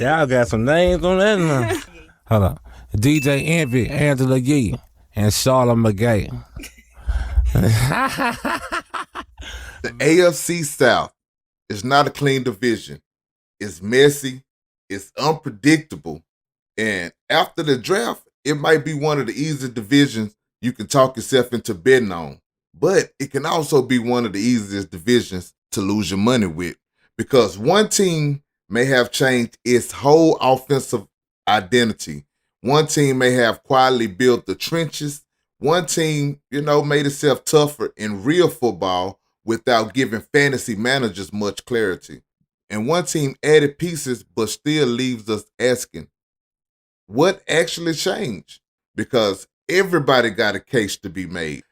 Y'all got some names on that now. Hold on. DJ Envy, Angela Yee, and Charlotte McGay. The AFC South is not a clean division. It's messy. It's unpredictable. And after the draft, it might be one of the easiest divisions you can talk yourself into betting on. But it can also be one of the easiest divisions to lose your money with, because one team may have changed its whole offensive identity. One team may have quietly built the trenches. One team, made itself tougher in real football without giving fantasy managers much clarity. And one team added pieces but still leaves us asking, what actually changed? Because everybody got a case to be made,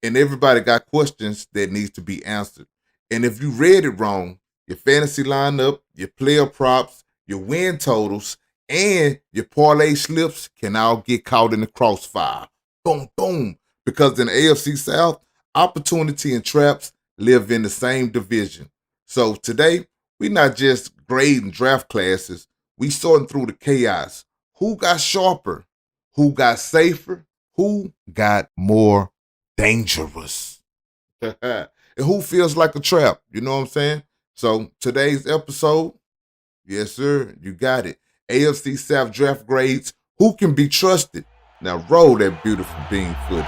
and everybody got questions that needs to be answered. And if you read it wrong, your fantasy lineup, your player props, your win totals, and your parlay slips can all get caught in the crossfire. Boom, boom. Because in the AFC South, opportunity and traps live in the same division. So today, we're not just grading draft classes. We sorting through the chaos. Who got sharper? Who got safer? Who got more dangerous? And who feels like a trap? You know what I'm saying? So today's episode, yes, sir, you got it. AFC South draft grades. Who can be trusted? Now roll that beautiful bean footage.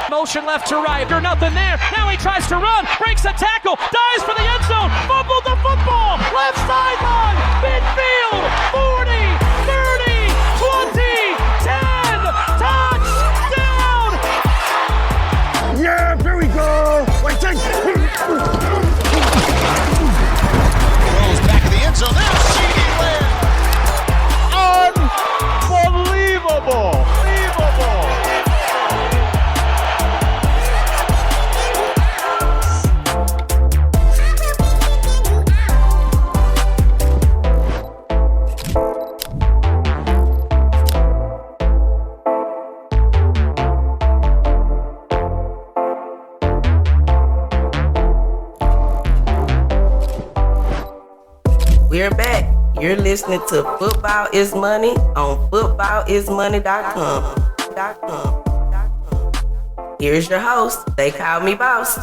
Motion left to right. There's nothing there. Now he tries to run. Breaks a tackle. Dives for the end zone. Fumbled the football. Left sideline. Midfield. 40, 30, 20, 10. Touchdown. Yeah, here we go. Like take. Rolls back of the end zone. There's C.D. Lamb. Unbelievable. We're back. You're listening to Football is Money on footballismoney.com. Here's your host. They call me boss.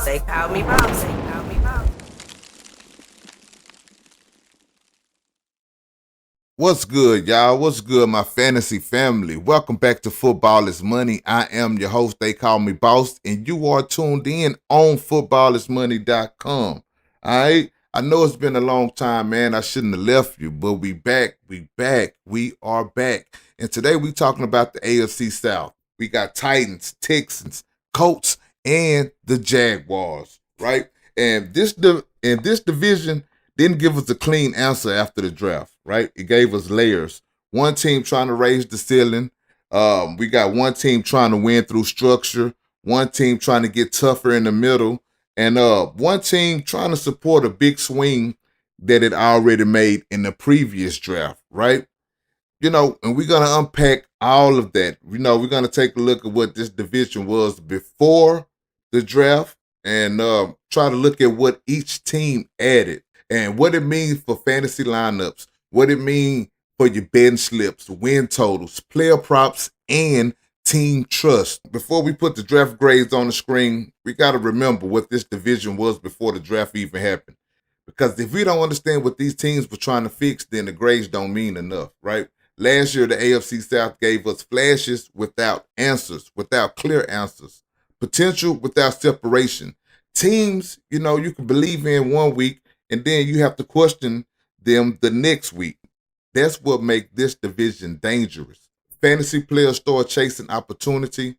What's good, y'all? What's good, my fantasy family? Welcome back to Football is Money. I am your host. They call me boss, and you are tuned in on footballismoney.com. All right? I know it's been a long time, man. I shouldn't have left you, but we are back. And today we talking about the AFC South. We got Titans, Texans, Colts, and the Jaguars, right? And this division didn't give us a clean answer after the draft, right? It gave us layers. One team trying to raise the ceiling. We got one team trying to win through structure. One team trying to get tougher in the middle. And one team trying to support a big swing that it already made in the previous draft, right? And we're going to unpack all of that. We're going to take a look at what this division was before the draft and try to look at what each team added and what it means for fantasy lineups, what it means for your betting slips, win totals, player props, and team trust. Before we put the draft grades on the screen, we got to remember what this division was before the draft even happened. Because if we don't understand what these teams were trying to fix, then the grades don't mean enough, right? Last year, the AFC South gave us flashes without answers, without clear answers, potential without separation. Teams, you can believe in one week, and then you have to question them the next week. That's what makes this division dangerous. Fantasy players start chasing opportunity.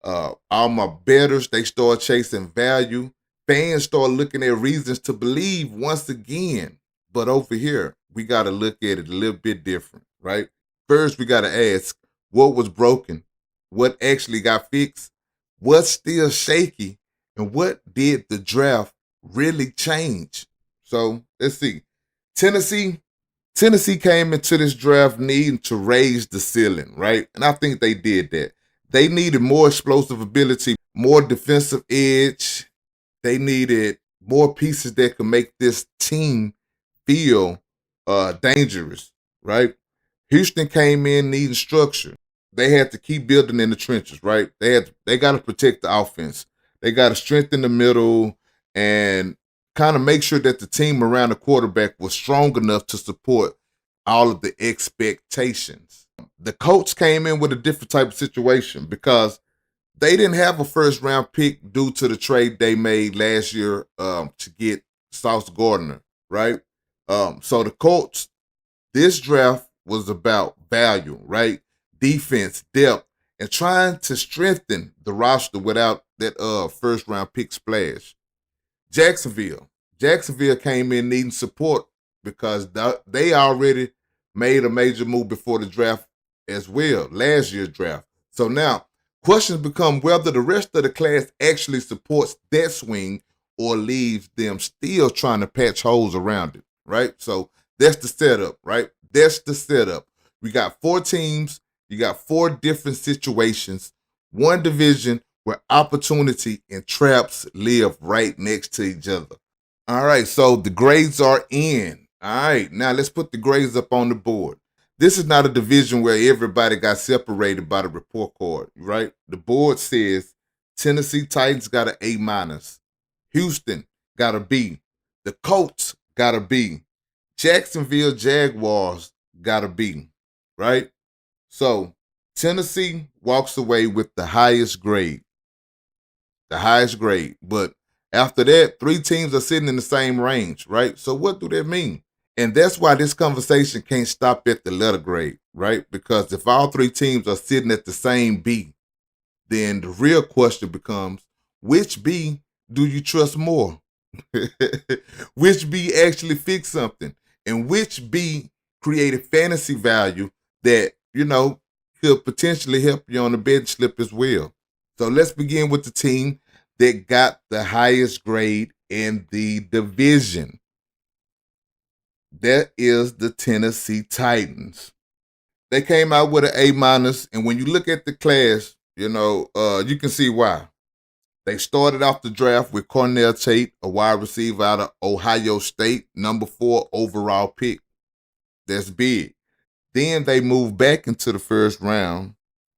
All my bettors, they start chasing value. Fans start looking at reasons to believe once again. But over here, we got to look at it a little bit different, right? First, we got to ask, what was broken? What actually got fixed? What's still shaky? And what did the draft really change? So, let's see. Tennessee came into this draft needing to raise the ceiling, right? And I think they did that. They needed more explosive ability, more defensive edge. They needed more pieces that could make this team feel dangerous, right? Houston came in needing structure. They had to keep building in the trenches, right? They got to protect the offense. They got to strengthen the middle and kind of make sure that the team around the quarterback was strong enough to support all of the expectations. The Colts came in with a different type of situation because they didn't have a first round pick due to the trade they made last year to get Sauce Gardner, right? So the Colts, this draft was about value, right? Defense, depth, and trying to strengthen the roster without that first round pick splash. Jacksonville came in needing support because they already made a major move before the draft as well, last year's draft. So now questions become whether the rest of the class actually supports that swing or leaves them still trying to patch holes around it, right? So that's the setup, right? That's the setup. We got 4 teams. You got 4 different situations, one division where opportunity and traps live right next to each other. All right, so the grades are in. All right, now let's put the grades up on the board. This is not a division where everybody got separated by the report card, right? The board says Tennessee Titans got an A-. Houston got a B. The Colts got a B. Jacksonville Jaguars got a B, right? So Tennessee walks away with the highest grade. But after that, 3 teams are sitting in the same range, right? So what do that mean? And that's why this conversation can't stop at the letter grade, right? Because if all 3 teams are sitting at the same B, then the real question becomes, which B do you trust more? Which B actually fixed something? And which B created fantasy value that, could potentially help you on the betting slip as well? So let's begin with the team that got the highest grade in the division. That is the Tennessee Titans. They came out with an A-, and when you look at the class, you can see why. They started off the draft with Cornell Tate, a wide receiver out of Ohio State, number 4 overall pick. That's big. Then they moved back into the first round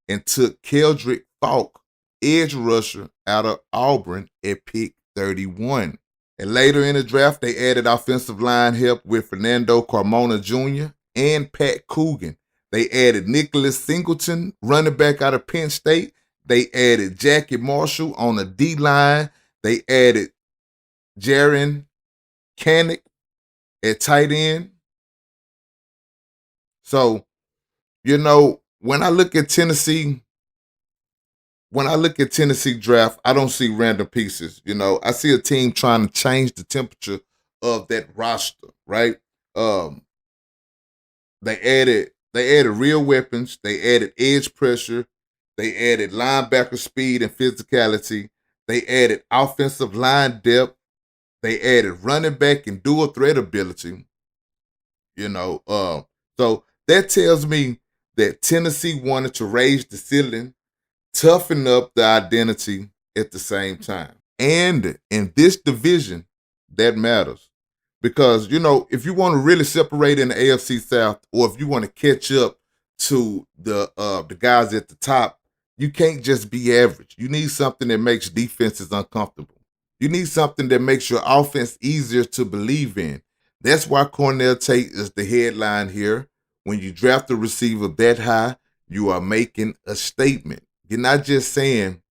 and took Keldrick Falk, edge rusher out of Auburn at pick 31. And later in the draft, they added offensive line help with Fernando Carmona Jr. and Pat Coogan. They added Nicholas Singleton, running back out of Penn State. They added Jackie Marshall on the D-line. They added Jaron Kanik at tight end. So, when I look at Tennessee draft, I don't see random pieces. I see a team trying to change the temperature of that roster, right? They added real weapons. They added edge pressure. They added linebacker speed and physicality. They added offensive line depth. They added running back and dual threat ability. So that tells me that Tennessee wanted to raise the ceiling, toughen up the identity at the same time. And in this division, that matters. Because, if you want to really separate in the AFC South, or if you want to catch up to the guys at the top, you can't just be average. You need something that makes defenses uncomfortable. You need something that makes your offense easier to believe in. That's why Cornell Tate is the headline here. When you draft a receiver that high, you are making a statement. You're not just saying,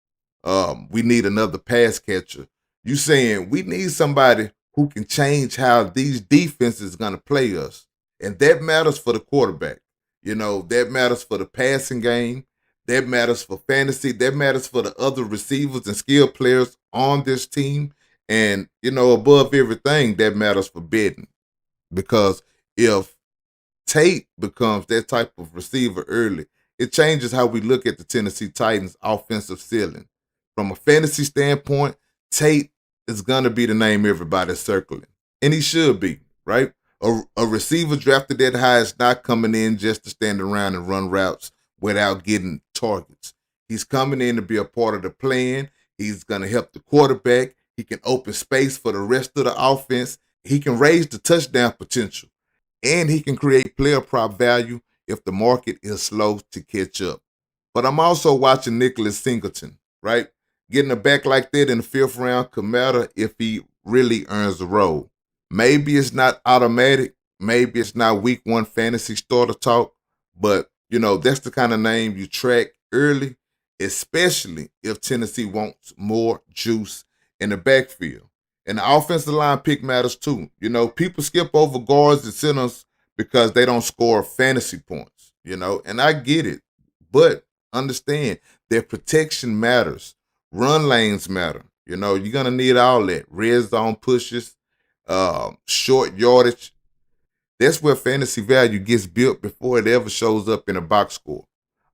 we need another pass catcher. You're saying we need somebody who can change how these defenses are going to play us. And that matters for the quarterback. That matters for the passing game. That matters for fantasy. That matters for the other receivers and skill players on this team. And, above everything, that matters for betting. Because if Tate becomes that type of receiver early, it changes how we look at the Tennessee Titans' offensive ceiling. From a fantasy standpoint, Tate is going to be the name everybody's circling. And he should be, right? A receiver drafted that high is not coming in just to stand around and run routes without getting targets. He's coming in to be a part of the plan. He's going to help the quarterback. He can open space for the rest of the offense. He can raise the touchdown potential. and he can create player prop value if the market is slow to catch up. But I'm also watching Nicholas Singleton, right? Getting a back like that in the 5th round could matter if he really earns the role. Maybe it's not automatic. Maybe it's not week 1 fantasy starter talk, but that's the kind of name you track early, especially if Tennessee wants more juice in the backfield. And the offensive line pick matters too. People skip over guards and centers because they don't score fantasy points, and I get it. But understand that protection matters. Run lanes matter. You're going to need all that. Red zone pushes, short yardage. That's where fantasy value gets built before it ever shows up in a box score.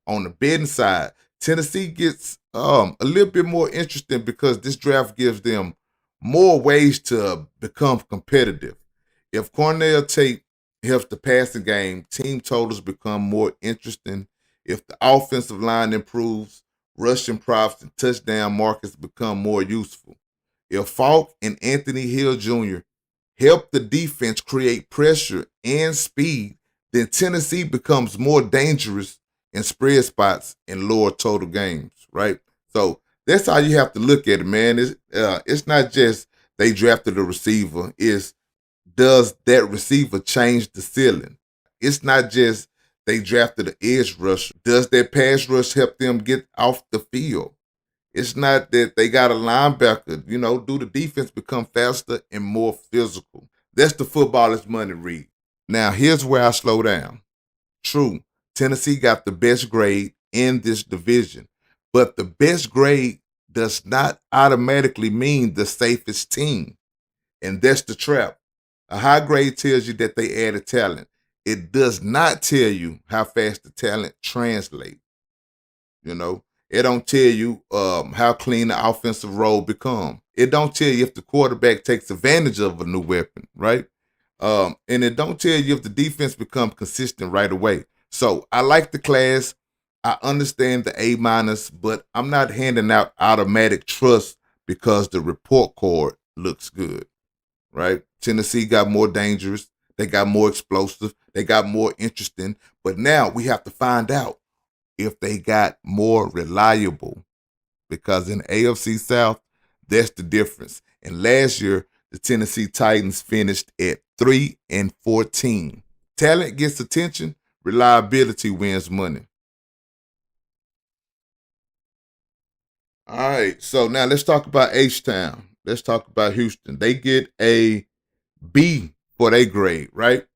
On the betting side, Tennessee gets a little bit more interesting because this draft gives them more ways to become competitive. If Cornell Tate helps the passing game, team totals become more interesting. If the offensive line improves, rushing props and touchdown markers become more useful. If Falk and Anthony Hill Jr. help the defense create pressure and speed, then Tennessee becomes more dangerous in spread spots and lower total games, right? So that's how you have to look at it, man. It's not just they drafted a receiver. It's does that receiver change the ceiling? It's not just they drafted an edge rusher. Does that pass rush help them get off the field? It's not that they got a linebacker. Do the defense become faster and more physical? That's the Football is Money read. Now, here's where I slow down. True, Tennessee got the best grade in this division, but the best grade does not automatically mean the safest team. And that's the trap. A high grade tells you that they added talent. It does not tell you how fast the talent translates. It don't tell you how clean the offensive role become. It don't tell you if the quarterback takes advantage of a new weapon, right? And it don't tell you if the defense becomes consistent right away. So I like the class. I understand the A-, but I'm not handing out automatic trust because the report card looks good, right? Tennessee got more dangerous. They got more explosive. They got more interesting. But now we have to find out if they got more reliable, because in AFC South, that's the difference. And last year, the Tennessee Titans finished at 3-14. Talent gets attention, reliability wins money. All right, so now let's talk about H-Town. Let's talk about Houston. They get a B for their grade, right?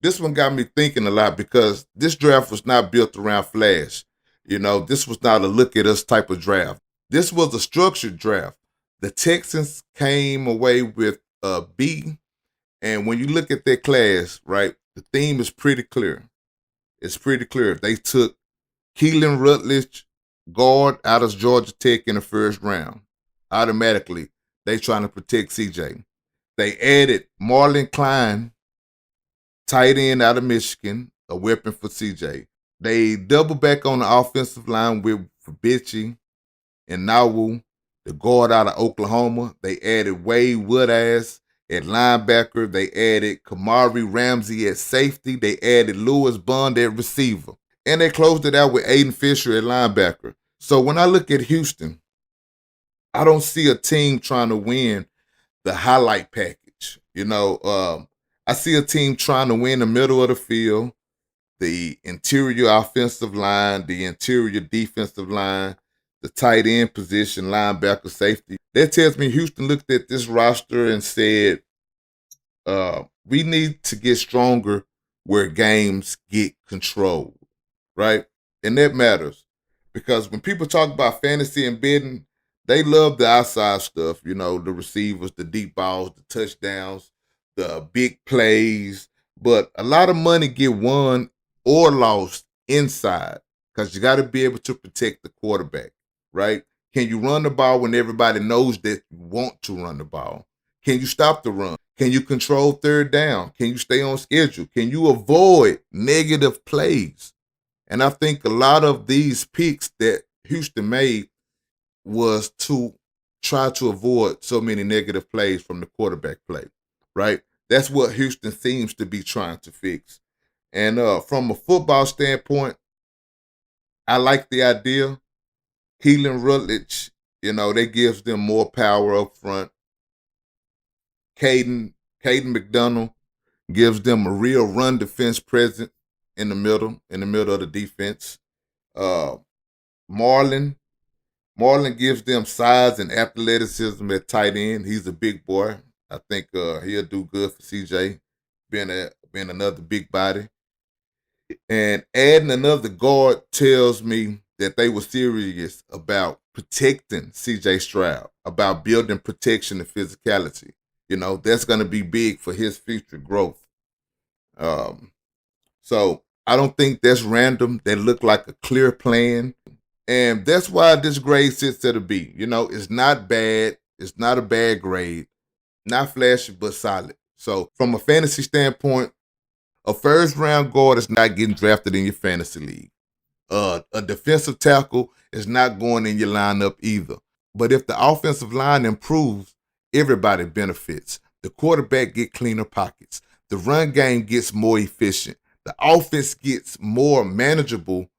This one got me thinking a lot because this draft was not built around flash. This was not a look at us type of draft. This was a structured draft. The Texans came away with a B. And when you look at their class, right, the theme is pretty clear. It's pretty clear. They took Keelan Rutledge, guard out of Georgia Tech in the 1st round. Automatically, they trying to protect CJ. They added Marlon Klein, tight end out of Michigan, a weapon for CJ. They double back on the offensive line with Fabici and Nawu, the guard out of Oklahoma. They added Wade Woodass at linebacker. They added Kamari Ramsey at safety. They added Lewis Bond at receiver. And they closed it out with Aiden Fisher at linebacker. So when I look at Houston, I don't see a team trying to win the highlight package. I see a team trying to win the middle of the field, the interior offensive line, the interior defensive line, the tight end position, linebacker, safety. That tells me Houston looked at this roster and said, we need to get stronger where games get controlled, right? And that matters because when people talk about fantasy and betting, they love the outside stuff, the receivers, the deep balls, the touchdowns, the big plays. But a lot of money get won or lost inside because you got to be able to protect the quarterback, right? Can you run the ball when everybody knows that you want to run the ball? Can you stop the run? Can you control 3rd down? Can you stay on schedule? Can you avoid negative plays? And I think a lot of these picks that Houston made was to try to avoid so many negative plays from the quarterback play, right? That's what Houston seems to be trying to fix. And from a football standpoint, I like the idea. Keelan Rutledge, that gives them more power up front. Caden McDonald gives them a real run defense present in the middle of the defense. Marlon gives them size and athleticism at tight end. He's a big boy. I think he'll do good for CJ, being another big body. And adding another guard tells me that they were serious about protecting CJ Stroud, about building protection and physicality. That's going to be big for his future growth. So I don't think that's random. They look like a clear plan. And that's why this grade sits at a B. It's not bad. It's not a bad grade. Not flashy, but solid. So from a fantasy standpoint, a first-round guard is not getting drafted in your fantasy league. A defensive tackle is not going in your lineup either. But if the offensive line improves, everybody benefits. The quarterback get cleaner pockets. The run game gets more efficient. The offense gets more manageable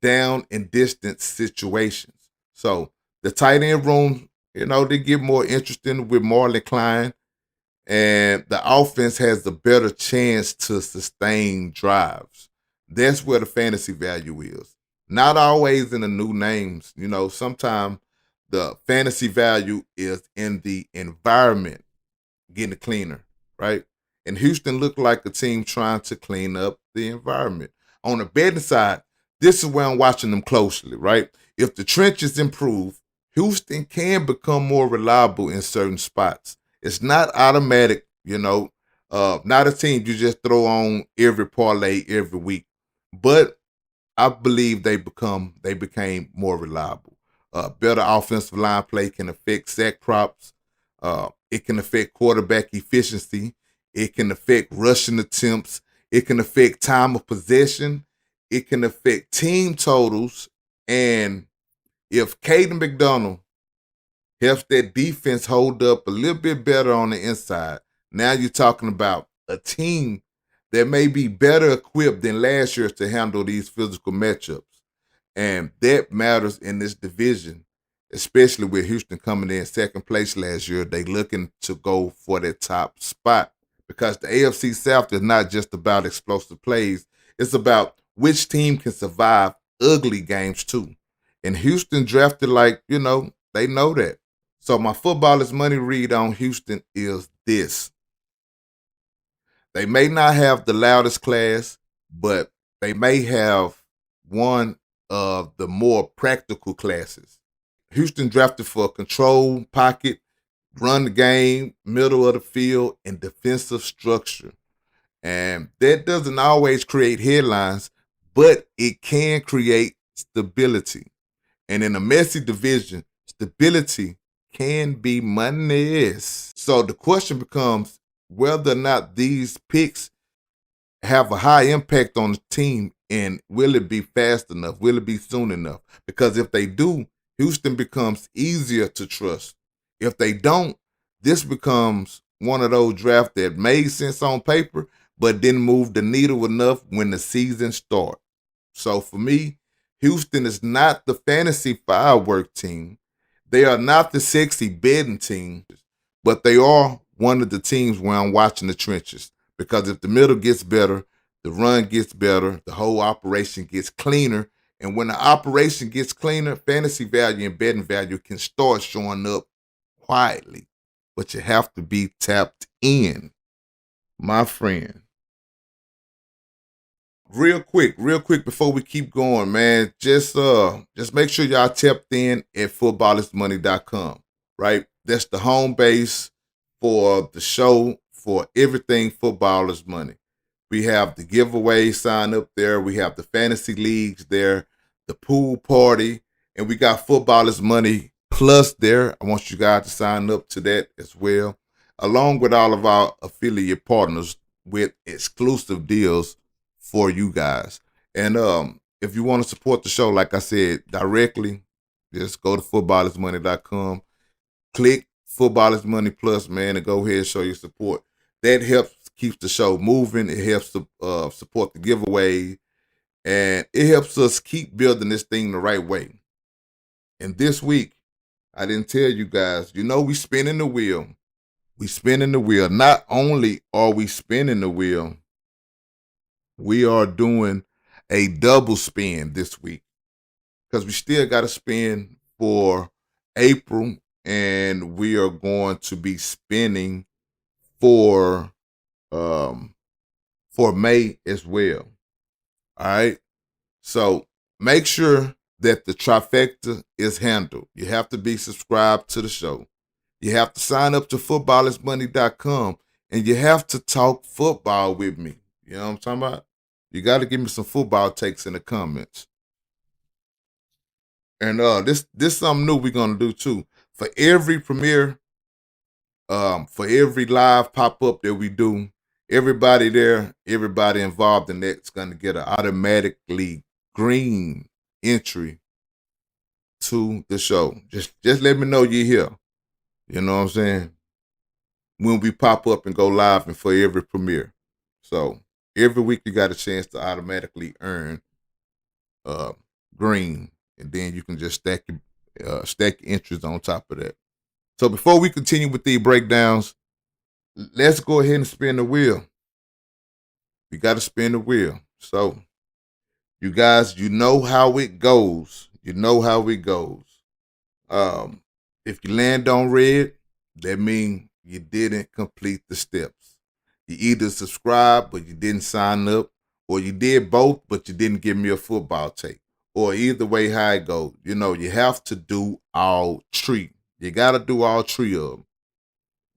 down and distance situations. So the tight end room, they get more interesting with Marlon Klein. And the offense has a better chance to sustain drives. That's where the fantasy value is. Not always in the new names. Sometimes the fantasy value is in the environment getting cleaner, right? And Houston looked like a team trying to clean up the environment. On the betting side, this is where I'm watching them closely, right? If the trenches improve, Houston can become more reliable in certain spots. It's not automatic, not a team you just throw on every parlay every week. But I believe they became more reliable. Better offensive line play can affect sack props. It can affect quarterback efficiency. It can affect rushing attempts. It can affect time of possession. It can affect team totals. And if Caden McDonald helps that defense hold up a little bit better on the inside, now you're talking about a team that may be better equipped than last year to handle these physical matchups. And that matters in this division, especially with Houston coming in second place last year. They looking to go for that top spot because the AFC South is not just about explosive plays. It's about which team can survive ugly games too. And Houston drafted they know that. So my football is money read on Houston is this. They may not have the loudest class, but they may have one of the more practical classes. Houston drafted for a control pocket, run the game, middle of the field, and defensive structure. And that doesn't always create headlines, but it can create stability. And in a messy division, stability can be money. So the question becomes whether or not these picks have a high impact on the team, and will it be fast enough? Will it be soon enough? Because if they do, Houston becomes easier to trust. If they don't, this becomes one of those drafts that made sense on paper, but didn't move the needle enough when the season starts. So for me, Houston is not the fantasy firework team. They are not the sexy betting team, but they are one of the teams where I'm watching the trenches. Because if the middle gets better, the run gets better, the whole operation gets cleaner. And when the operation gets cleaner, fantasy value and betting value can start showing up quietly. But you have to be tapped in, my friend. Real quick before we keep going, man, just make sure y'all tapped in at footballismoney.com, right? That's the home base for the show, for everything Football is Money. We have the giveaway sign up there. We have the fantasy leagues there, the pool party, and we got Football is Money Plus there. I want you guys to sign up to that as well, along with all of our affiliate partners with exclusive deals for you guys. And if you want to support the show, like I said, directly, just go to footballismoney.com, click Football is Money Plus, man, and go ahead and show your support. That helps keeps the show moving. It helps to support the giveaway. And it helps us keep building this thing the right way. And this week, I didn't tell you guys, we spinning the wheel. We spinning the wheel. Not only are we spinning the wheel, we are doing a double spin this week because we still got to spin for April, and we are going to be spinning for May as well. All right. So make sure that the trifecta is handled. You have to be subscribed to the show. You have to sign up to footballismoney.com, and you have to talk football with me. You know what I'm talking about? You got to give me some football takes in the comments. And this something new we're gonna do too. For every premiere, for every live pop-up that we do, everybody involved in that's gonna get an automatically green entry to the show. Just let me know you're here. You know what I'm saying? When we pop up and go live and for every premiere. So every week you got a chance to automatically earn green, and then you can just stack your entries on top of that. So before we continue with these breakdowns, let's go ahead and spin the wheel. We got to spin the wheel. So you guys, you know how it goes. You know how it goes. If you land on red, that means you didn't complete the steps. You either subscribed, but you didn't sign up, or you did both, but you didn't give me a football take. Or either way how it goes. You have to do all three. You got to do all three of them.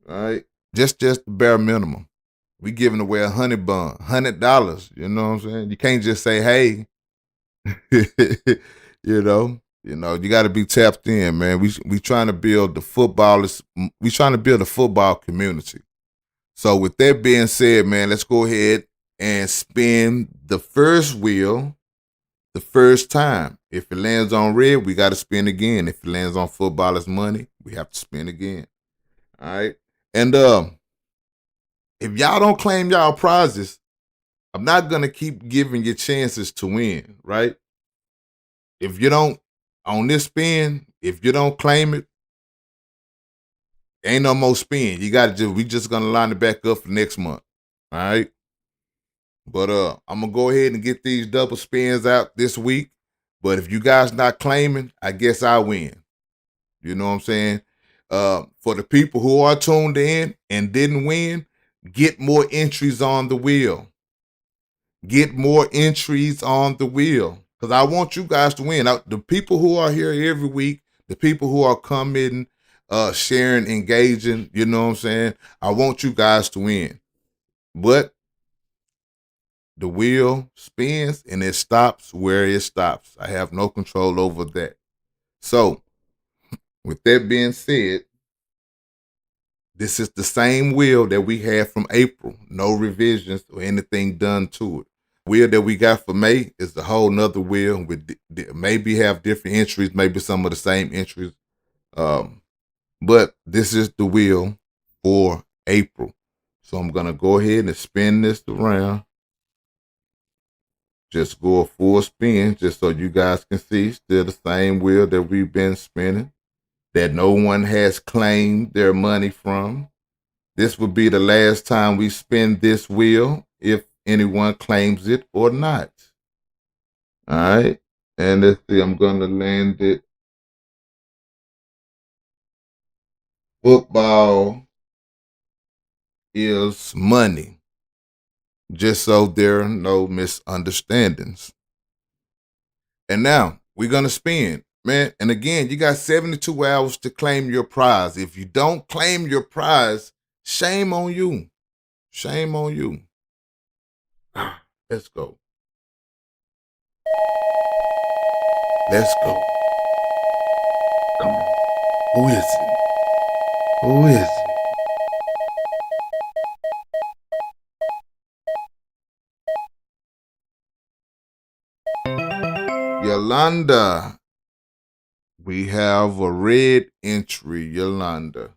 All right? Just the bare minimum. We giving away $100. You know what I'm saying? You can't just say, hey. You got to be tapped in, man. We trying to build the footballers. We trying to build a football community. So with that being said, man, let's go ahead and spin the first wheel the first time. If it lands on red, we got to spin again. If it lands on footballers money, we have to spin again. All right. And if y'all don't claim y'all prizes, I'm not going to keep giving you chances to win, right? If you don't, on this spin, if you don't claim it, ain't no more spin. We just gonna line it back up for next month. All right. But I'm gonna go ahead and get these double spins out this week. But if you guys not claiming, I guess I win. You know what I'm saying? For the people who are tuned in and didn't win, get more entries on the wheel. Get more entries on the wheel. Because I want you guys to win. The people who are here every week, the people who are coming, sharing, engaging, you know what I'm saying? I want you guys to win. But the wheel spins and it stops where it stops. I have no control over that. So, with that being said, this is the same wheel that we had from April. No revisions or anything done to it. Wheel that we got for May is a whole nother wheel with maybe have different entries, maybe some of the same entries. But this is the wheel for April. So I'm going to go ahead and spin this around. Just go a full spin just so you guys can see. Still the same wheel that we've been spinning, that no one has claimed their money from. This will be the last time we spin this wheel if anyone claims it or not. All right. And let's see, I'm going to land it. Football is money. Just so there are no misunderstandings. And now we're going to spin, man. And again, you got 72 hours to claim your prize. If you don't claim your prize, shame on you. Shame on you. Let's go. Let's go. Come on. Who is it? Who is it? Yolanda. We have a red entry, Yolanda.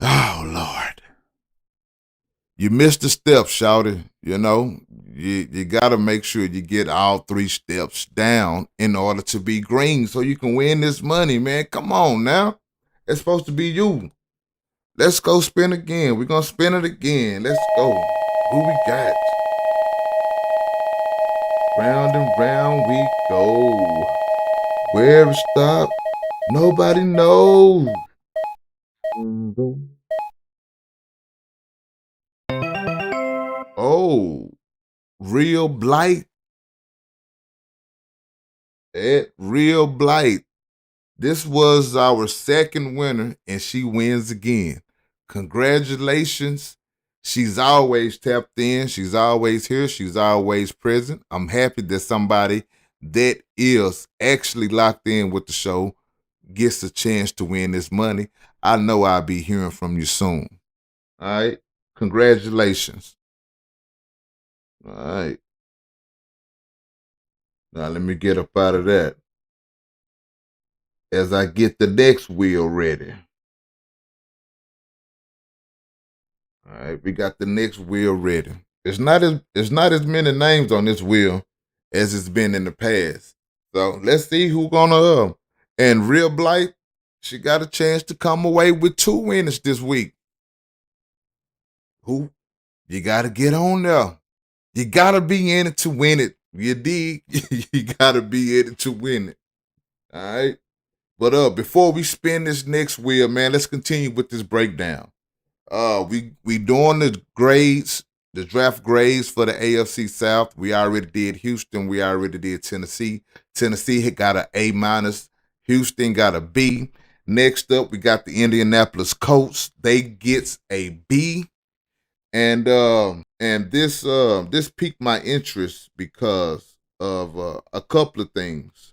Oh, Lord. You missed the steps, shouty. You know, you got to make sure you get all 3 steps down in order to be green so you can win this money, man. Come on now. It's supposed to be you. Let's go spin again. We're going to spin it again. Let's go. Who we got? Round and round we go. Where to stop? Nobody knows. Oh, Real Blight. At Real Blight. This was our second winner, and she wins again. Congratulations. She's always tapped in. She's always here. She's always present. I'm happy that somebody that is actually locked in with the show gets a chance to win this money. I know I'll be hearing from you soon. All right. Congratulations. All right. Now let me get up out of that as I get the next wheel ready. All right, we got the next wheel ready. It's not as many names on this wheel as it's been in the past. So let's see who's gonna and Real Blight, she got a chance to come away with 2 winners this week. Who? You gotta get on there. You gotta be in it to win it. You dig? You gotta be in it to win it. All right. But before we spin this next wheel, man, let's continue with this breakdown. We doing the grades, the draft grades for the AFC South. We already did Houston. We already did Tennessee. Tennessee had got an A-. Houston got a B. Next up, we got the Indianapolis Colts. They gets a B. And this piqued my interest because of a couple of things,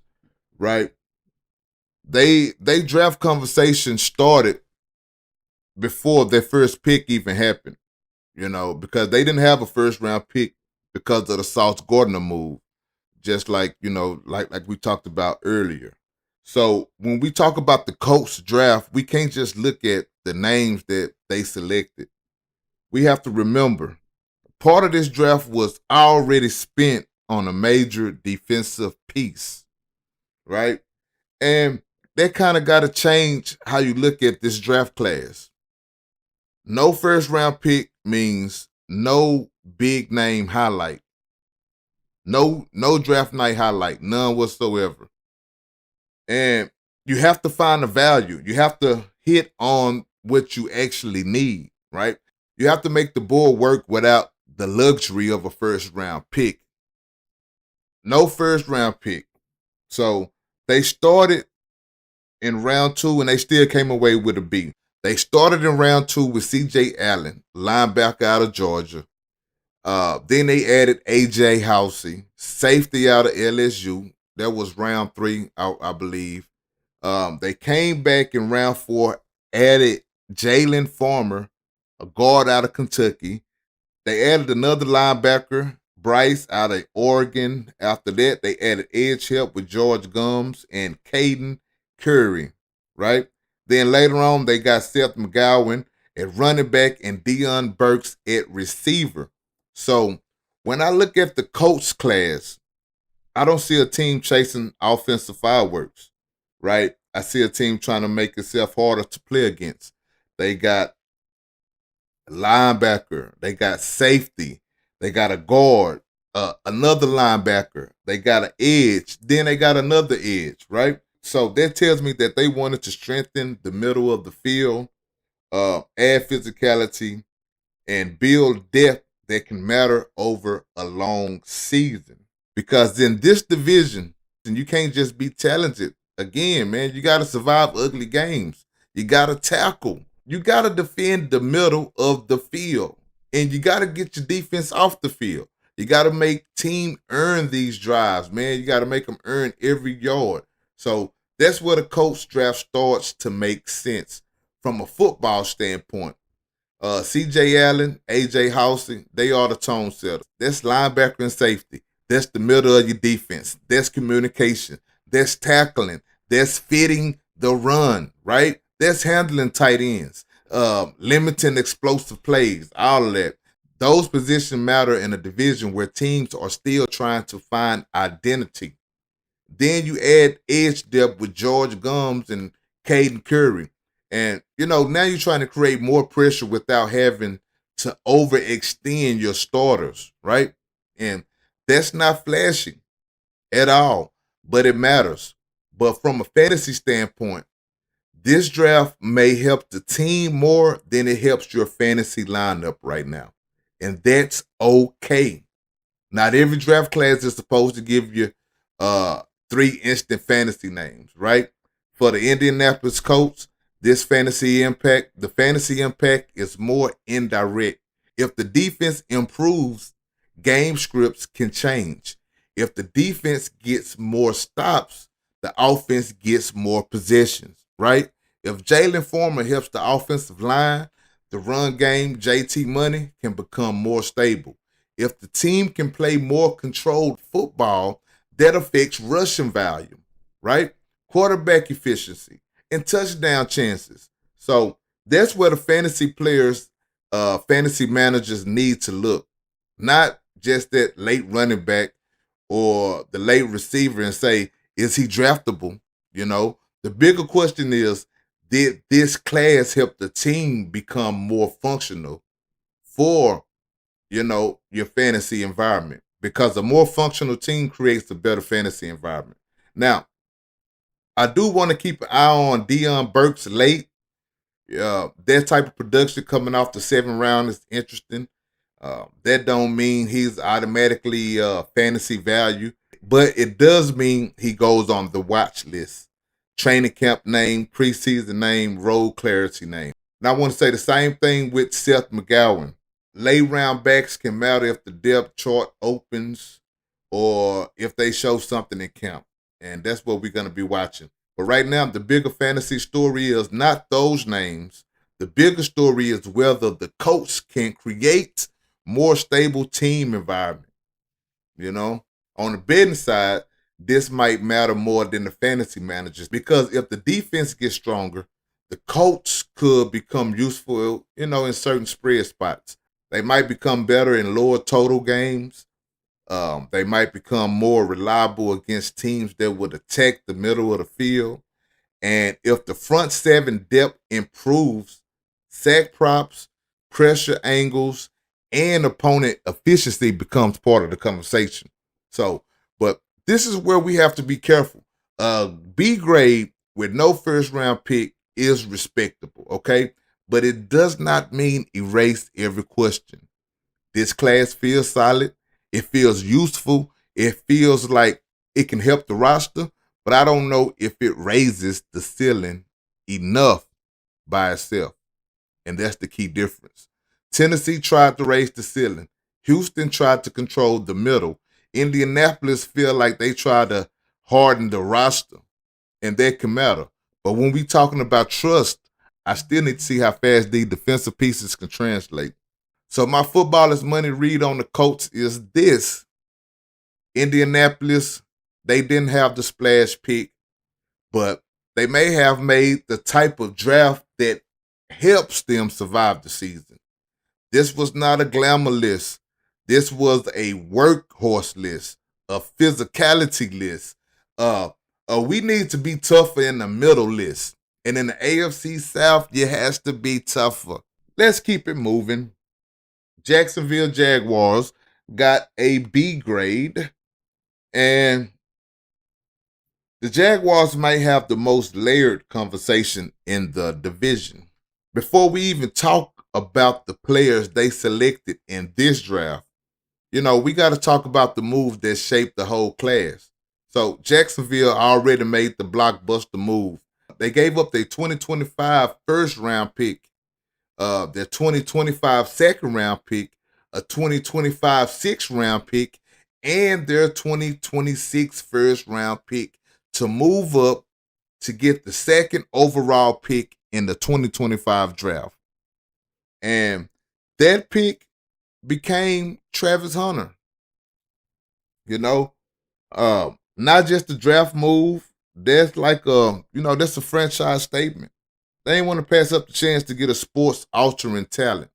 right? They draft conversation started before their first pick even happened, you know, because they didn't have a first round pick because of the Sauce Gardner move, just like, you know, like we talked about earlier. So when we talk about the Colts draft, we can't just look at the names that they selected. We have to remember, part of this draft was already spent on a major defensive piece, right? And that kind of got to change how you look at this draft class. No first round pick means no big name highlight. No draft night highlight, none whatsoever. And you have to find the value. You have to hit on what you actually need, right? You have to make the board work without the luxury of a first round pick. No first round pick. So they started in round 2 and they still came away with a B. They started in round 2 with C.J. Allen, linebacker out of Georgia. Then they added A.J. Housey, safety out of LSU. That was round 3, I believe. They came back in round 4, added Jalen Farmer, a guard out of Kentucky. They added another linebacker, Bryce, out of Oregon. After that, they added edge help with George Gums and Caden Curry, right? Then later on, they got Seth McGowan at running back and Deion Burks at receiver. So when I look at the Colts class, I don't see a team chasing offensive fireworks, right? I see a team trying to make itself harder to play against. They got linebacker, they got safety, they got a guard, another linebacker, they got an edge, then they got another edge, right? So that tells me that they wanted to strengthen the middle of the field, add physicality, and build depth that can matter over a long season. Because in this division, you can't just be talented. Again, man, you got to survive ugly games. You got to tackle. You got to defend the middle of the field. And you got to get your defense off the field. You got to make team earn these drives, man. You got to make them earn every yard. So that's where the Colts draft starts to make sense from a football standpoint. C.J. Allen, A.J. Housey, they are the tone setters. That's linebacker and safety. That's the middle of your defense. That's communication. That's tackling. That's fitting the run, right? That's handling tight ends, limiting explosive plays, all of that. Those positions matter in a division where teams are still trying to find identity. Then you add edge depth with George Gums and Caden Curry. And, now you're trying to create more pressure without having to overextend your starters, right? And that's not flashy at all, but it matters. But from a fantasy standpoint, this draft may help the team more than it helps your fantasy lineup right now. And that's okay. Not every draft class is supposed to give you 3 instant fantasy names, right? For the Indianapolis Colts, the fantasy impact is more indirect. If the defense improves, game scripts can change. If the defense gets more stops, the offense gets more possessions, right? If Jalen Farmer helps the offensive line, the run game, JT Money, can become more stable. If the team can play more controlled football, that affects rushing value, right? Quarterback efficiency and touchdown chances. So that's where the fantasy managers need to look. Not just that late running back or the late receiver and say, is he draftable? The bigger question is, did this class help the team become more functional for, your fantasy environment? Because a more functional team creates a better fantasy environment. Now, I do want to keep an eye on Deion Burks late. That type of production coming off the 7th round is interesting. That don't mean he's automatically fantasy value, but it does mean he goes on the watch list. Training camp name, preseason name, role clarity name. And I want to say the same thing with Seth McGowan. Late round backs can matter if the depth chart opens or if they show something in camp. And that's what we're going to be watching. But right now, the bigger fantasy story is not those names. The bigger story is whether the coach can create more stable team environment. On the betting side, this might matter more than the fantasy managers, because if the defense gets stronger, the coach could become useful, in certain spread spots. They might become better in lower total games. They might become more reliable against teams that would attack the middle of the field. And if the front 7 depth improves, sack props, pressure angles, and opponent efficiency becomes part of the conversation. But this is where we have to be careful. B grade with no first round pick is respectable, okay? But it does not mean erase every question. This class feels solid. It feels useful. It feels like it can help the roster, but I don't know if it raises the ceiling enough by itself. And that's the key difference. Tennessee tried to raise the ceiling. Houston tried to control the middle. Indianapolis feel like they tried to harden the roster, and that can matter. But when we talking about trust, I still need to see how fast these defensive pieces can translate. So my footballer's money read on the Colts is this. Indianapolis, they didn't have the splash pick, but they may have made the type of draft that helps them survive the season. This was not a glamour list. This was a workhorse list, a physicality list. We need to be tougher in the middle list. And in the AFC South, it has to be tougher. Let's keep it moving. Jacksonville Jaguars got a B grade. And the Jaguars might have the most layered conversation in the division. Before we even talk about the players they selected in this draft, we got to talk about the moves that shaped the whole class. So Jacksonville already made the blockbuster move. They gave up their 2025 first round pick, their 2025 second round pick, a 2025 sixth round pick, and their 2026 first round pick to move up to get the second overall pick in the 2025 draft. And that pick became Travis Hunter. Not just a draft move. That's like that's a franchise statement. They ain't want to pass up the chance to get a sports altering talent.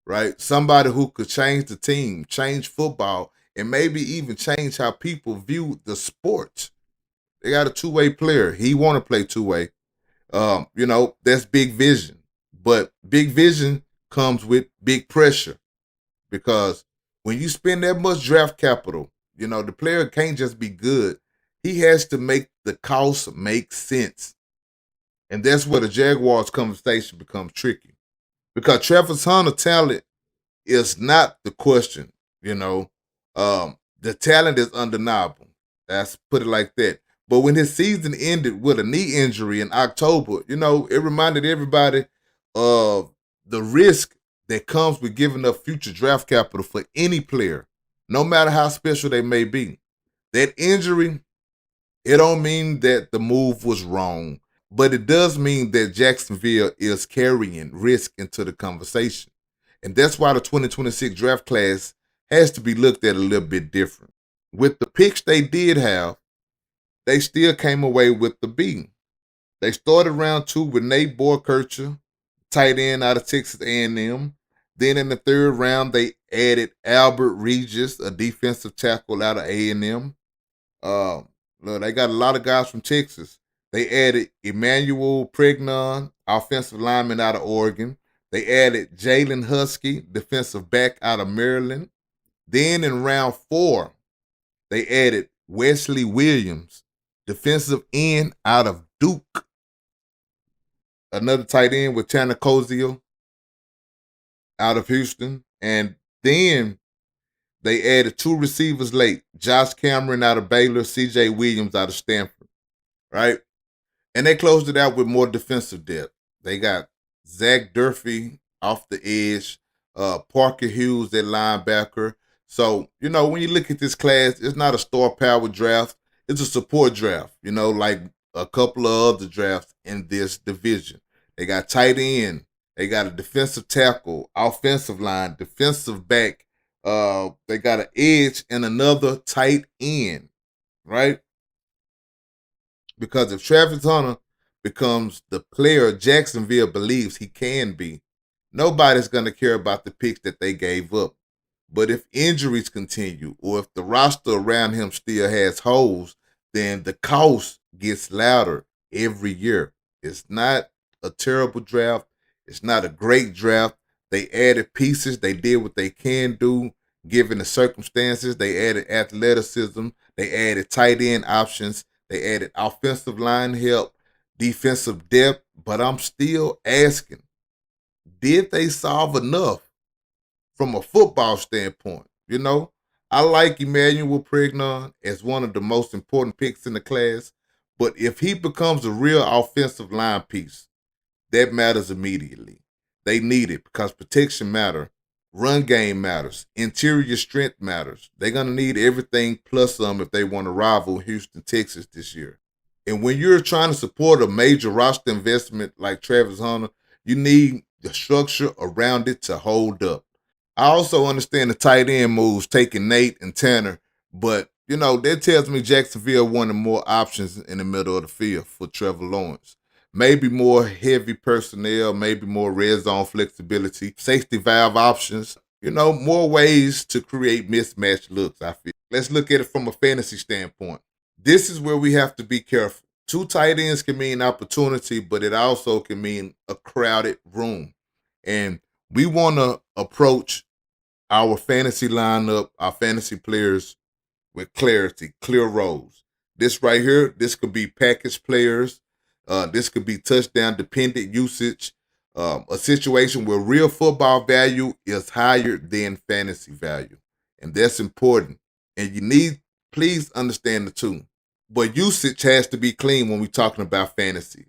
right? Somebody who could change the team, change football, and maybe even change how people view the sport. They got a two-way player. He want to play two-way. That's big vision. But big vision comes with big pressure because when you spend that much draft capital, the player can't just be good. He has to make the cost make sense. And that's where the Jaguars conversation becomes tricky. Because Travis Hunter's talent is not the question, The talent is undeniable. Let's put it like that. But when his season ended with a knee injury in October, it reminded everybody of the risk that comes with giving up future draft capital for any player, no matter how special they may be. That injury, it don't mean that the move was wrong, but it does mean that Jacksonville is carrying risk into the conversation. And that's why the 2026 draft class has to be looked at a little bit different. With the picks they did have, they still came away with the B. They started round 2 with Nate Boerkircher, tight end out of Texas A&M. Then in the third round, they added Albert Regis, a defensive tackle out of A&M. They got a lot of guys from Texas. They added Emmanuel Pregnon, offensive lineman out of Oregon. They added Jalen Husky, defensive back out of Maryland. Then in round 4, they added Wesley Williams, defensive end out of Duke. Another tight end with Tanner Koziel out of Houston. And then they added 2 receivers late, Josh Cameron out of Baylor, CJ Williams out of Stanford, right? And they closed it out with more defensive depth. They got Zach Durfee off the edge, Parker Hughes at linebacker. So, when you look at this class, it's not a star power draft. It's a support draft, like a couple of other drafts in this division. They got tight end. They got a defensive tackle, offensive line, defensive back. They got an edge and another tight end, right? Because if Travis Hunter becomes the player Jacksonville believes he can be, nobody's going to care about the picks that they gave up. But if injuries continue or if the roster around him still has holes, then the cost gets louder every year. It's not a terrible draft. It's not a great draft. They added pieces. They did what they can do given the circumstances. They added athleticism. They added tight end options. They added offensive line help, defensive depth. But I'm still asking, did they solve enough from a football standpoint? I like Emmanuel Pregnon as one of the most important picks in the class. But if he becomes a real offensive line piece, that matters immediately. They need it because protection matters. Run game matters. Interior strength matters. They're going to need everything plus some if they want to rival Houston, Texas this year. And when you're trying to support a major roster investment like Travis Hunter, you need the structure around it to hold up. I also understand the tight end moves, taking Nate and Tanner, but, that tells me Jacksonville wanted more options in the middle of the field for Trevor Lawrence. Maybe more heavy personnel, maybe more red zone flexibility, safety valve options, more ways to create mismatched looks, I feel. Let's look at it from a fantasy standpoint. This is where we have to be careful. 2 tight ends can mean opportunity, but it also can mean a crowded room. And we want to approach our fantasy lineup, our fantasy players with clarity, clear roles. This right here, this could be package players. This could be touchdown dependent usage, a situation where real football value is higher than fantasy value. And that's important. And please understand the two. But usage has to be clean when we're talking about fantasy.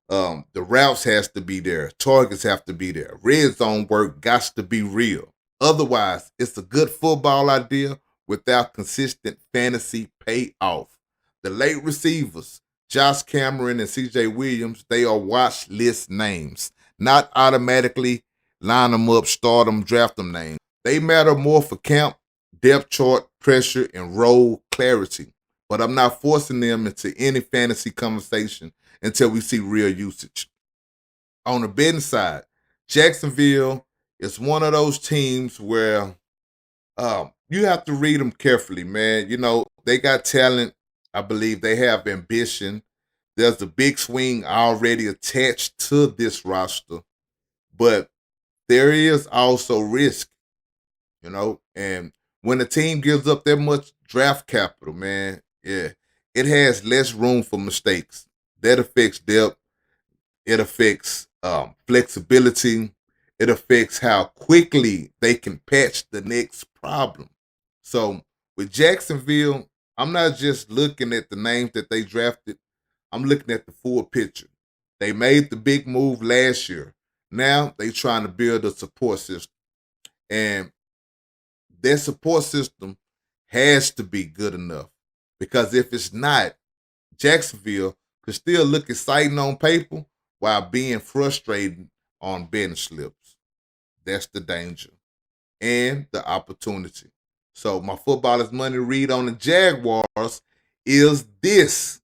The routes has to be there. Targets have to be there. Red zone work got to be real. Otherwise, it's a good football idea without consistent fantasy payoff. The late receivers, Josh Cameron and CJ Williams, they are watch list names, not automatically line them up, start them, draft them names. They matter more for camp, depth chart, pressure, and role clarity. But I'm not forcing them into any fantasy conversation until we see real usage. On the betting side, Jacksonville It's one of those teams where you have to read them carefully, man. You know, they got talent. I believe they have ambition. There's a big swing already attached to this roster, but there is also risk, you know. And when a team gives up that much draft capital, man, yeah, it has less room for mistakes. That affects depth. It affects flexibility. It affects how quickly they can patch the next problem. So with Jacksonville, I'm not just looking at the names that they drafted. I'm looking at the full picture. They made the big move last year. Now they trying to build a support system. And their support system has to be good enough. Because if it's not, Jacksonville could still look exciting on paper while being frustrating on betting slips. That's the danger and the opportunity. So my footballer's money read on the Jaguars is this.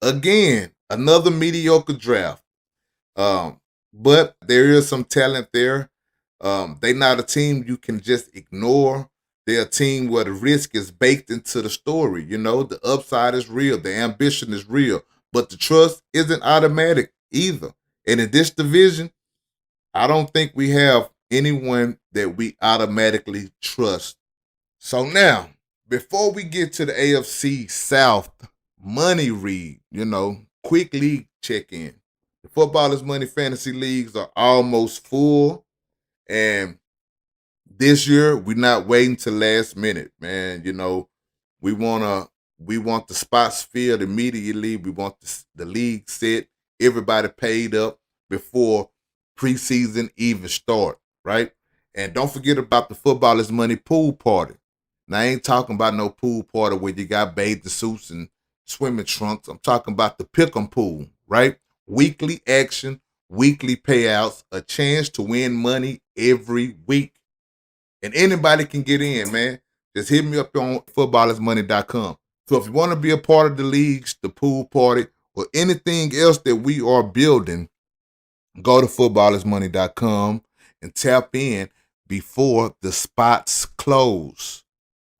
Again, another mediocre draft. But there is some talent there. They're not a team you can just ignore. They're a team where the risk is baked into the story. You know, the upside is real. The ambition is real. But the trust isn't automatic either. And in this division, I don't think we have anyone that we automatically trust. So now, before we get to the AFC South money read, you know, quick league check-in. The Footballers Money Fantasy Leagues are almost full. And this year, we're not waiting till last minute, man. You know, we want the spots filled immediately. We want the league set, everybody paid up before preseason even start, right? And don't forget about the Footballers Money Pool Party. Now, I ain't talking about no pool party where you got bathing suits and swimming trunks. I'm talking about the pick'em pool, right? Weekly action, weekly payouts, a chance to win money every week. And anybody can get in, man. Just hit me up on footballersmoney.com. So if you want to be a part of the leagues, the pool party, or anything else that we are building, go to footballersmoney.com and tap in before the spots close.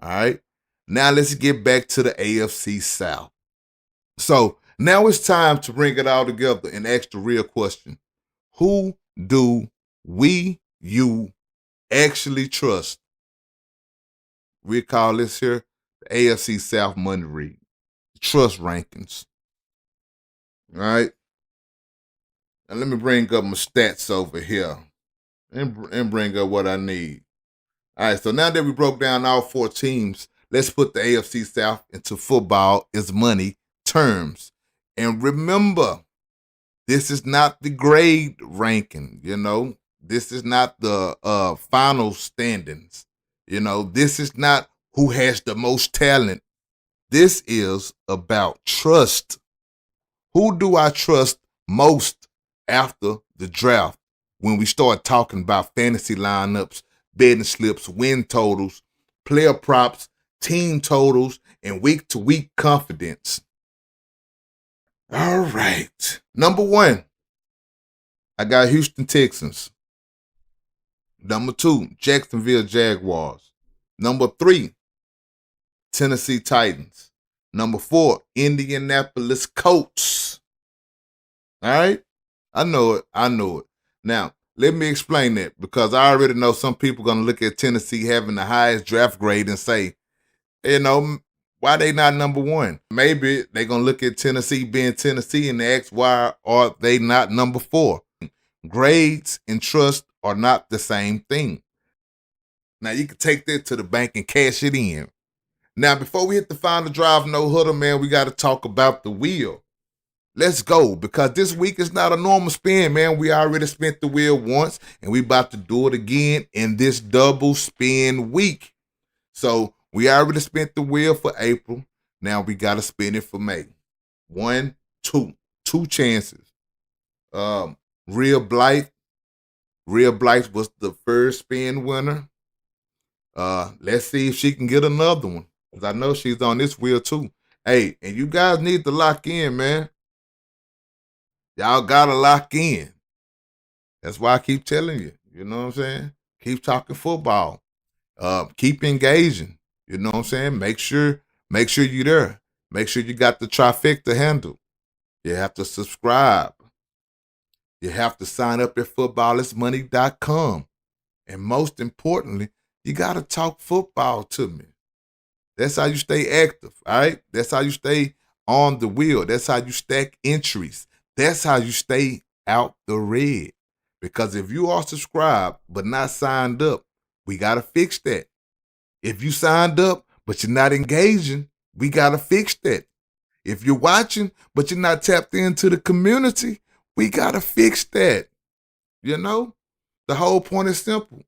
All right? Now let's get back to the AFC South. So now it's time to bring it all together and ask the real question. Who do you actually trust? We call this here the AFC South Money Read. Trust rankings. All right? Now let me bring up my stats over here and bring up what I need. All right, so now that we broke down all four teams, let's put the AFC South into football is money terms. And remember, this is not the grade ranking, you know. This is not the final standings. You know, this is not who has the most talent. This is about trust. Who do I trust most after the draft when we start talking about fantasy lineups, betting slips, win totals, player props, team totals, and week-to-week confidence? All right. Number 1, I got Houston Texans. Number 2, Jacksonville Jaguars. Number 3, Tennessee Titans. Number 4, Indianapolis Colts. All right? I know it. Now, let me explain that because I already know some people going to look at Tennessee having the highest draft grade and say, you know, why they not number 1? Maybe they're going to look at Tennessee being Tennessee and ask why are they not number 4? Grades and trust are not the same thing. Now, you can take that to the bank and cash it in. Now, before we hit the final drive, no huddle, man, we got to talk about the wheel. Let's go, because this week is not a normal spin, man. We already spent the wheel once, and we about to do it again in this double spin week. So we already spent the wheel for April. Now we got to spin it for May. 1, 2. 2 chances. Rhea Blythe. Rhea Blythe was the first spin winner. Let's see if she can get another one, because I know she's on this wheel too. Hey, and you guys need to lock in, man. Y'all got to lock in. That's why I keep telling you. You know what I'm saying? Keep talking football. Keep engaging. You know what I'm saying? Make sure you're there. Make sure you got the trifecta handle. You have to subscribe. You have to sign up at footballismoney.com. And most importantly, you got to talk football to me. That's how you stay active, all right? That's how you stay on the wheel. That's how you stack entries. That's how you stay out the red. Because if you are subscribed but not signed up, we got to fix that. If you signed up but you're not engaging, we got to fix that. If you're watching but you're not tapped into the community, we got to fix that. You know, the whole point is simple.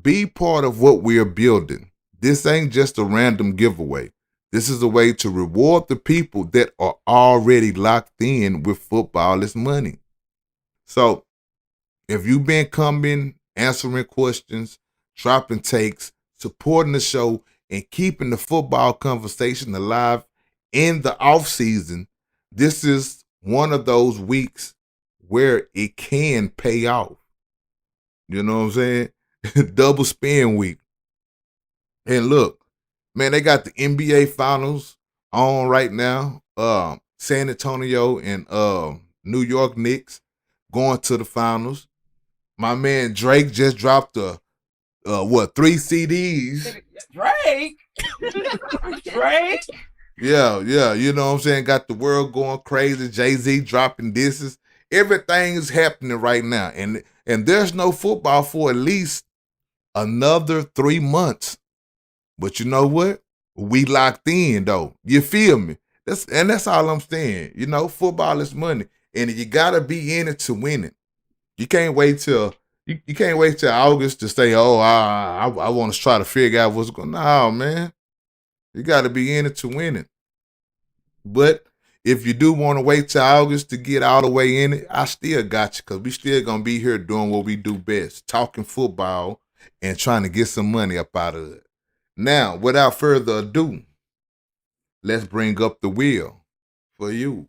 Be part of what we are building. This ain't just a random giveaway. This is a way to reward the people that are already locked in with Football is Money. So if you've been coming, answering questions, dropping takes, supporting the show, and keeping the football conversation alive in the off season, this is one of those weeks where it can pay off. You know what I'm saying? Double spin week. And look, man, they got the NBA finals on right now. San Antonio and New York Knicks going to the finals. My man Drake just dropped 3 CDs. Drake? Drake? Yeah, you know what I'm saying? Got the world going crazy. Jay-Z dropping disses. Everything is happening right now. And there's no football for at least another 3 months. But you know what? We locked in, though. You feel me? That's all I'm saying. You know, football is money. And you got to be in it to win it. You can't wait till August to say, oh, I want to try to figure out what's going on. No, man. You got to be in it to win it. But if you do want to wait till August to get all the way in it, I still got you, because we still going to be here doing what we do best, talking football and trying to get some money up out of it. Now, without further ado, let's bring up the wheel for you.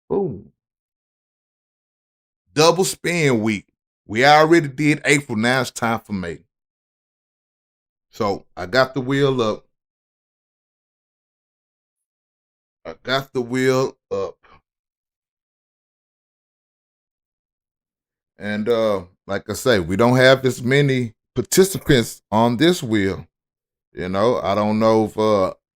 Boom. Double spin week. We already did April. Now it's time for May. So I got the wheel up. And like I say, we don't have as many participants on this wheel. You know, I don't know if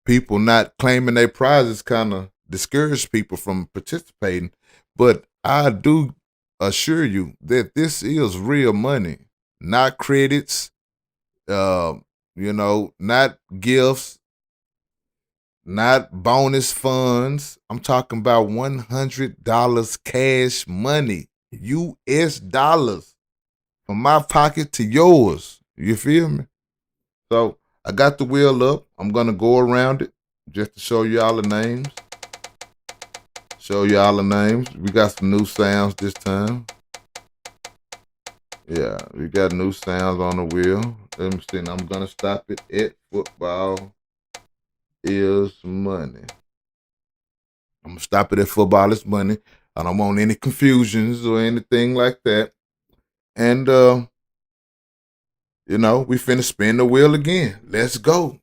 people not claiming their prizes kind of discourage people from participating, but I do assure you that this is real money, not credits, you know, not gifts, not bonus funds. I'm talking about $100 cash money, US dollars, from my pocket to yours. You feel me? So I got the wheel up. I'm going to go around it just to show you all the names. We got some new sounds this time. Yeah, we got new sounds on the wheel. Let me see. I'm going to stop it at Football is Money. I'm going to stop it at Football is Money. I don't want any confusions or anything like that. And, you know, we finna spin the wheel again. Let's go.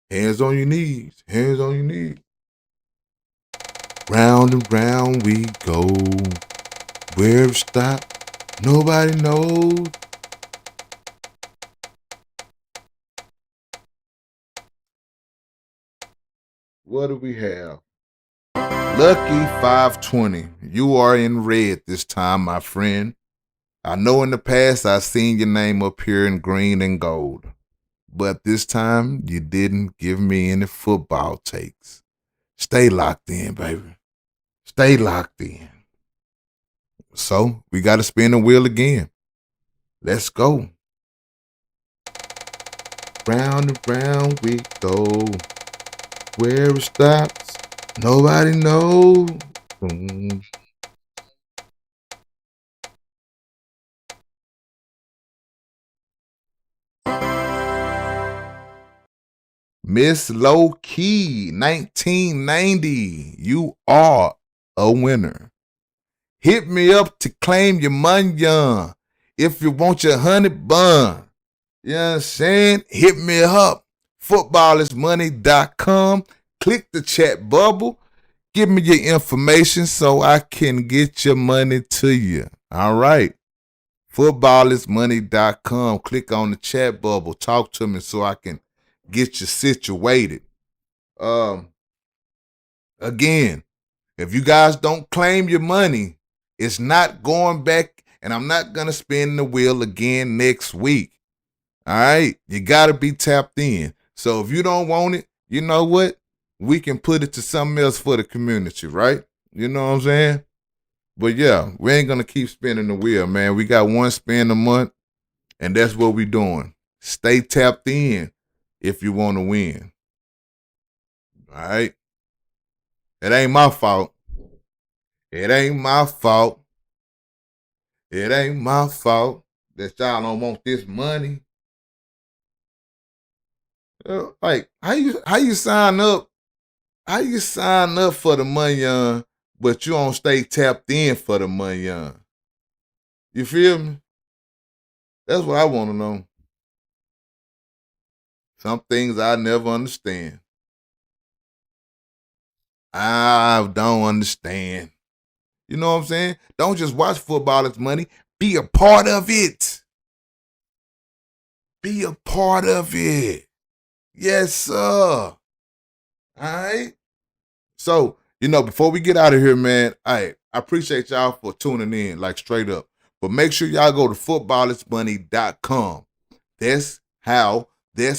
Hands on your knees. Hands on your knees. Round and round we go. Where it stop, nobody knows. What do we have? Lucky 520. You are in red this time, my friend. I know in the past I've seen your name up here in green and gold, but this time you didn't give me any football takes. Stay locked in, baby. Stay locked in. So we got to spin the wheel again. Let's go. Round and round we go. Where it stops, nobody knows. Miss Low Key, 1990. You are a winner. Hit me up to claim your money. If you want your honey bun. You know what I'm saying? Hit me up. Footballismoney.com. Click the chat bubble. Give me your information so I can get your money to you. All right. Footballismoney.com. Click on the chat bubble. Talk to me so I can get you situated. Again, if you guys don't claim your money, it's not going back, and I'm not going to spin the wheel again next week. All right? You got to be tapped in. So if you don't want it, you know what? We can put it to something else for the community, right? You know what I'm saying? But yeah, we ain't going to keep spinning the wheel, man. We got one spin a month, and that's what we doing. Stay tapped in if you want to win. All right? It ain't my fault. It ain't my fault. It ain't my fault that y'all don't want this money. Like, how you sign up? How you sign up for the money, but you don't stay tapped in for the money? You feel me? That's what I want to know. Some things I never understand. I don't understand. You know what I'm saying? Don't just watch Footballers Money. Be a part of it. Be a part of it. Yes, sir. All right? So, before we get out of here, man, I appreciate y'all for tuning in, like straight up. But make sure y'all go to footballismoney.com. That's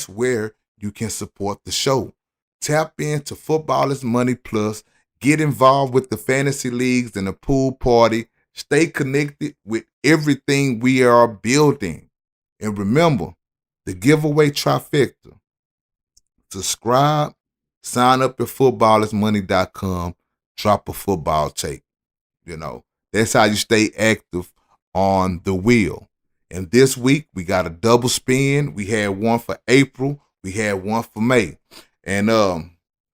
where you can support the show. Tap into Footballers Money Plus. Get involved with the fantasy leagues and the pool party. Stay connected with everything we are building. And remember, the giveaway trifecta. Subscribe, sign up at footballismoney.com, drop a football take. That's how you stay active on the wheel. And this week, we got a double spin. We had one for April. We had one for May. And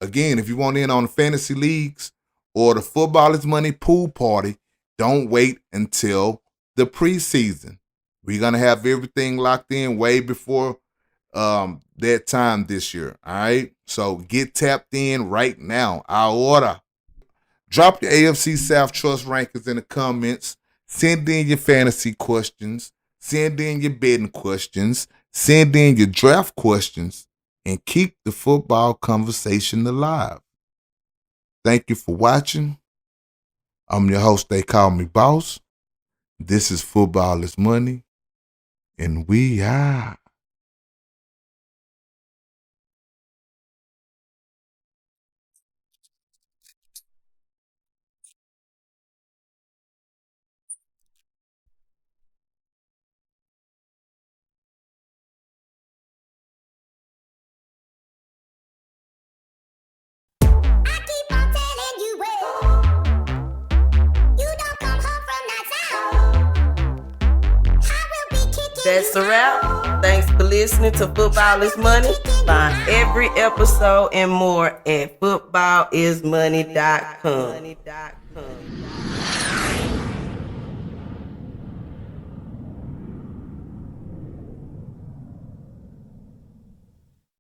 again, if you want in on the fantasy leagues or the Footballers Money pool party, don't wait until the preseason. We're going to have everything locked in way before that time this year. All right? So get tapped in right now. Our order. Drop your AFC South Trust rankings in the comments. Send in your fantasy questions. Send in your betting questions. Send in your draft questions. And keep the football conversation alive. Thank you for watching. I'm your host. They call me Boss. This is Football is Money. And we are. That's a wrap. Thanks for listening to Football is Money. Find every episode and more at footballismoney.com.